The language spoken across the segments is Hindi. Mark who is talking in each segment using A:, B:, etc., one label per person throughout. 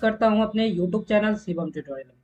A: करता हूं अपने YouTube चैनल शिवम ट्यूटोरियल में।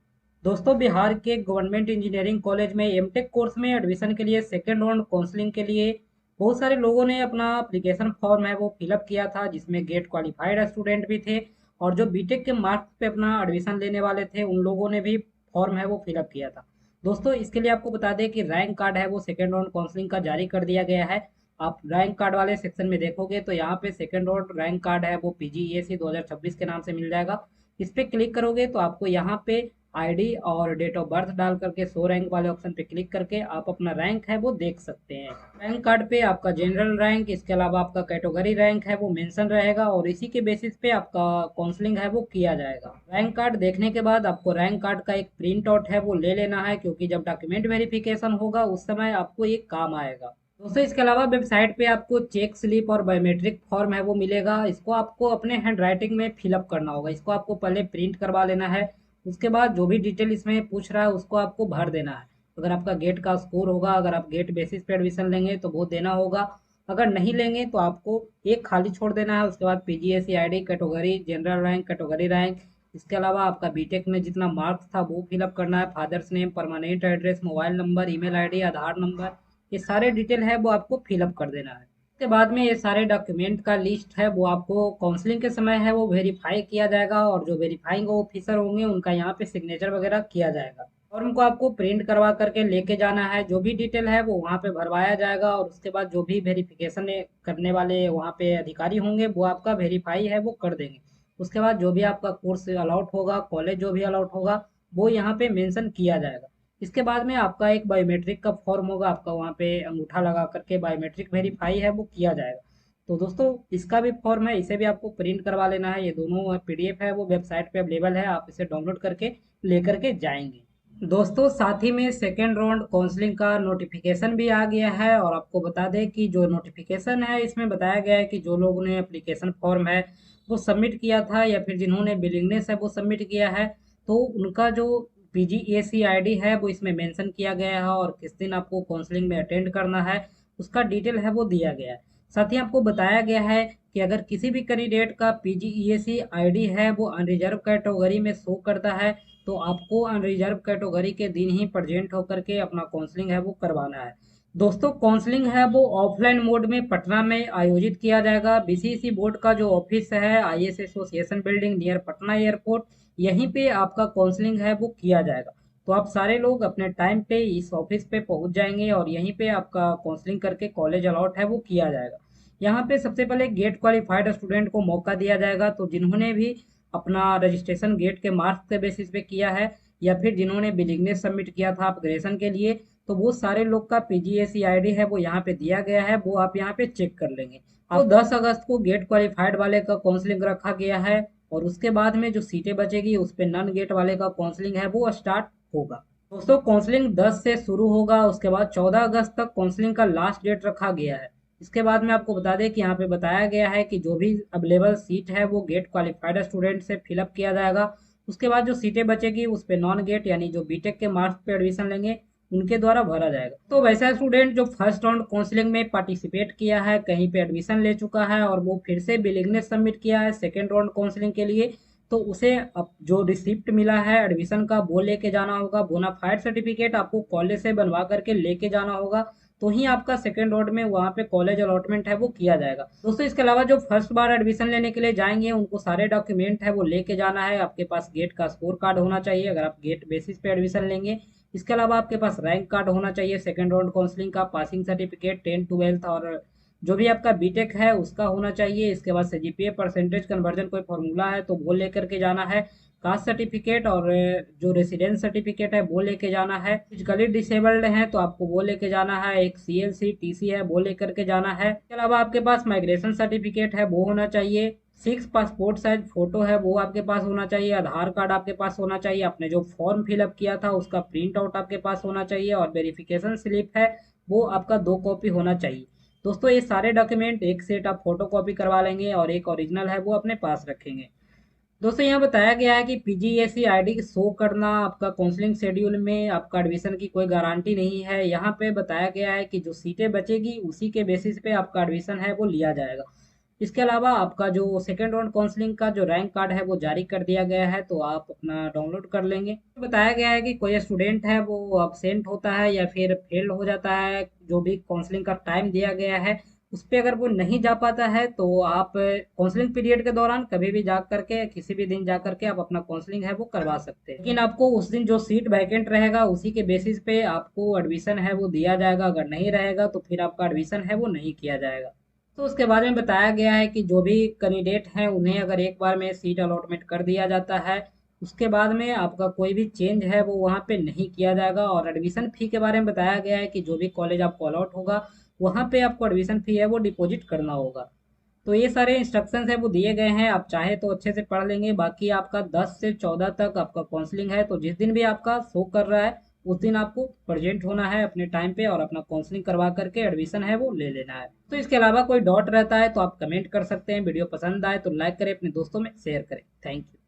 A: दोस्तों, बिहार के गवर्नमेंट इंजीनियरिंग कॉलेज में एमटेक कोर्स में एडमिशन के लिए सेकेंड राउंड काउंसलिंग के लिए बहुत सारे लोगों ने अपना एप्लीकेशन फॉर्म है वो फिलअप किया था, जिसमें गेट क्वालिफाइड स्टूडेंट भी थे और जो बीटेक के मार्क्स पे अपना एडमिशन लेने वाले थे उन लोगों ने भी फॉर्म है वो फिलअप किया था। दोस्तों, इसके लिए आपको बता दें कि रैंक कार्ड है वो सेकेंड राउंड काउंसलिंग का जारी कर दिया गया है। आप रैंक कार्ड वाले सेक्शन में देखोगे तो यहाँ पे सेकंड राउंड रैंक कार्ड है वो पीजीईएसी 2026 के नाम से मिल जाएगा। इस पे क्लिक करोगे तो आपको यहाँ पे आईडी और डेट ऑफ बर्थ डाल करके शो रैंक वाले ऑप्शन पे क्लिक करके आप अपना रैंक है वो देख सकते हैं। रैंक कार्ड पे आपका जनरल रैंक, इसके अलावा आपका कैटेगरी रैंक है वो मेंशन रहेगा और इसी के बेसिस पे आपका काउंसलिंग है वो किया जाएगा। रैंक कार्ड देखने के बाद आपको रैंक कार्ड का एक प्रिंट आउट है वो ले लेना है, क्योंकि जब डॉक्यूमेंट वेरिफिकेशन होगा उस समय आपको ये काम आएगा। दोस्तों, इसके अलावा वेबसाइट पे आपको चेक स्लिप और बायोमेट्रिक फॉर्म है वो मिलेगा। इसको आपको अपने हैंड राइटिंग में फिलअप करना होगा। इसको आपको पहले प्रिंट करवा लेना है। उसके बाद जो भी डिटेल इसमें पूछ रहा है उसको आपको भर देना है। अगर आपका गेट का स्कोर होगा, अगर आप गेट बेसिस पे एडमिशन लेंगे तो वो देना होगा। अगर नहीं लेंगे तो आपको एक खाली छोड़ देना है। उसके बाद PGAC ID, category, general rank, category rank, इसके अलावा आपका बीटेक में जितना मार्क्स था वो फिलअप करना है। Father's name, permanent address, mobile number, email ID, Aadhaar number, ये सारे डिटेल है वो आपको फिलअप कर देना है। उसके बाद में ये सारे डॉक्यूमेंट का लिस्ट है वो आपको काउंसलिंग के समय है वो वेरीफाई किया जाएगा और जो वेरीफाइंग ऑफिसर होंगे उनका यहाँ पे सिग्नेचर वगैरह किया जाएगा। फॉर्म को आपको प्रिंट करवा करके लेके जाना है। जो भी डिटेल है वो वहाँ पे भरवाया जाएगा और उसके बाद जो भी वेरिफिकेशन करने वाले वहाँ पे अधिकारी होंगे वो आपका वेरीफाई है वो कर देंगे। उसके बाद जो भी आपका कोर्स अलॉट होगा, कॉलेज जो भी अलॉट होगा, वो यहाँ पे मेंशन किया जाएगा। इसके बाद में आपका एक बायोमेट्रिक का फॉर्म होगा, आपका वहाँ पे अंगूठा लगा करके बायोमेट्रिक वेरीफाई है वो किया जाएगा। तो दोस्तों, इसका भी फॉर्म है, इसे भी आपको प्रिंट करवा लेना है। ये दोनों पीडीएफ है वो वेबसाइट पे अवेलेबल है, आप इसे डाउनलोड करके लेकर के जाएंगे। दोस्तों, साथ ही में सेकेंड राउंड काउंसलिंग का नोटिफिकेशन भी आ गया है और आपको बता दें कि जो नोटिफिकेशन है इसमें बताया गया है कि जो लोगों ने एप्लीकेशन फॉर्म है वो सबमिट किया था या फिर जिन्होंने बिलिंगनेस है वो सबमिट किया है, तो उनका जो पीजीएसी आईडी है वो इसमें मेंशन किया गया है और किस दिन आपको काउंसलिंग में अटेंड करना है उसका डिटेल है वो दिया गया है। साथ ही आपको बताया गया है कि अगर किसी भी कैंडिडेट का पीजीईएसी आईडी है वो अनरिजर्व कैटेगरी में शो करता है तो आपको अनरिजर्व कैटेगरी के दिन ही प्रेजेंट होकर के अपना काउंसलिंग है वो करवाना है। दोस्तों, काउंसलिंग है वो ऑफलाइन मोड में पटना में आयोजित किया जाएगा। बीसीसी बोर्ड का जो ऑफिस है IAS association building near Patna airport, यहीं पे आपका काउंसलिंग है वो किया जाएगा। तो आप सारे लोग अपने टाइम पे इस ऑफिस पे पहुंच जाएंगे और यहीं पे आपका काउंसलिंग करके कॉलेज अलॉट है वो किया जाएगा। यहाँ पे सबसे पहले गेट क्वालिफाइड स्टूडेंट को मौका दिया जाएगा। तो जिन्होंने भी अपना रजिस्ट्रेशन गेट के मार्क्स के बेसिस पे किया है या फिर जिन्होंने बिलिंगनेस सबमिट किया था अपग्रेडेशन के लिए, तो वो सारे लोग का पीजीएसी आईडी है वो यहाँ पे दिया गया है, वो आप यहाँ पे चेक कर लेंगे। तो 10 अगस्त को गेट क्वालिफाइड वाले का काउंसलिंग रखा गया है और उसके बाद में जो सीटें बचेगी उस पे नॉन गेट वाले का काउंसलिंग है वो स्टार्ट होगा। दोस्तों, काउंसलिंग 10 से शुरू होगा, उसके बाद 14 अगस्त तक काउंसलिंग का लास्ट डेट रखा गया है। इसके बाद में आपको बता दें कि यहाँ पे बताया गया है कि जो भी अवेलेबल सीट है वो गेट क्वालिफाइड स्टूडेंट से फिलअप किया जाएगा। उसके बाद जो सीटें बचेगी उस पे नॉन गेट यानी जो बीटेक के मार्क्स पे एडमिशन लेंगे उनके द्वारा भरा जाएगा। तो वैसा स्टूडेंट जो फर्स्ट राउंड काउंसलिंग में पार्टिसिपेट किया है, कहीं पे एडमिशन ले चुका है और वो फिर से बिलिंगनेस सबमिट किया है सेकेंड राउंड काउंसलिंग के लिए, तो उसे अब जो रिसिप्ट मिला है एडमिशन का वो लेके जाना होगा। बोनाफाइड सर्टिफिकेट आपको कॉलेज से बनवा करके लेके जाना होगा, तो ही आपका सेकेंड राउंड में वहाँ पे कॉलेज अलॉटमेंट है वो किया जाएगा। दोस्तों, इसके अलावा जो फर्स्ट बार एडमिशन लेने के लिए जाएंगे उनको सारे डॉक्यूमेंट है वो लेके जाना है। आपके पास गेट का स्कोर कार्ड होना चाहिए अगर आप गेट बेसिस पे एडमिशन लेंगे। इसके अलावा आपके पास रैंक कार्ड होना चाहिए सेकेंड राउंड काउंसलिंग का, पासिंग सर्टिफिकेट 10 12 और जो भी आपका बीटेक है उसका होना चाहिए। इसके बाद सीजीपीए परसेंटेज कन्वर्जन कोई फॉर्मूला है तो वो लेकर के जाना है। कास्ट सर्टिफिकेट और जो रेसिडेंस सर्टिफिकेट है वो लेके जाना है। फिजिकली डिसेबल्ड है तो आपको वो लेके जाना है। एक सीएलसी टीसी है वो लेकर के जाना है। इसके अलावा आपके पास माइग्रेशन सर्टिफिकेट है वो होना चाहिए। 6 पासपोर्ट साइज फोटो है वो आपके पास होना चाहिए। आधार कार्ड आपके पास होना चाहिए। आपने जो फॉर्म फिलअप किया था उसका प्रिंट आउट आपके पास होना चाहिए और वेरिफिकेशन स्लिप है वो आपका 2 कॉपी होना चाहिए। दोस्तों, ये सारे डॉक्यूमेंट एक सेट आप फोटो कॉपी करवा लेंगे और एक ओरिजिनल है वो अपने पास रखेंगे। दोस्तों, यहाँ बताया गया है कि पीजीएसी आईडी शो करना आपका काउंसलिंग शेड्यूल में आपका एडमिशन की कोई गारंटी नहीं है। यहाँ पे बताया गया है कि जो सीटें बचेगी उसी के बेसिस पे आपका एडमिशन है वो लिया जाएगा। इसके अलावा आपका जो सेकेंड राउंड काउंसलिंग का जो रैंक कार्ड है वो जारी कर दिया गया है, तो आप अपना डाउनलोड कर लेंगे। बताया गया है कि कोई स्टूडेंट है वो अब्सेंट होता है या फिर फेल हो जाता है, जो भी काउंसलिंग का टाइम दिया गया है उस पे अगर वो नहीं जा पाता है, तो आप काउंसलिंग पीरियड के दौरान कभी भी जा करके किसी भी दिन जा करके आप अपना काउंसलिंग है वो करवा सकते हैं। लेकिन आपको उस दिन जो सीट वैकेंट रहेगा उसी के बेसिस पे आपको एडमिशन है वो दिया जाएगा, अगर नहीं रहेगा तो फिर आपका एडमिशन है वो नहीं किया जाएगा। तो उसके बारे में बताया गया है कि जो भी कैंडिडेट हैं उन्हें अगर एक बार में सीट अलॉटमेंट कर दिया जाता है, उसके बाद में आपका कोई भी चेंज है वो वहाँ पे नहीं किया जाएगा। और एडमिशन फ़ी के बारे में बताया गया है कि जो भी कॉलेज आपको अलॉट होगा वहाँ पे आपको एडमिशन फ़ी है वो डिपॉजिट करना होगा। तो ये सारे इंस्ट्रक्शंस है वो दिए गए हैं, आप चाहे तो अच्छे से पढ़ लेंगे। बाकी आपका 10 से 14 तक आपका काउंसलिंग है, तो जिस दिन भी आपका शो कर रहा है उस दिन आपको प्रेजेंट होना है अपने टाइम पे और अपना काउंसलिंग करवा करके एडमिशन है वो ले लेना है। तो इसके अलावा कोई डाउट रहता है तो आप कमेंट कर सकते हैं। वीडियो पसंद आए तो लाइक करें, अपने दोस्तों में शेयर करें। Thank you.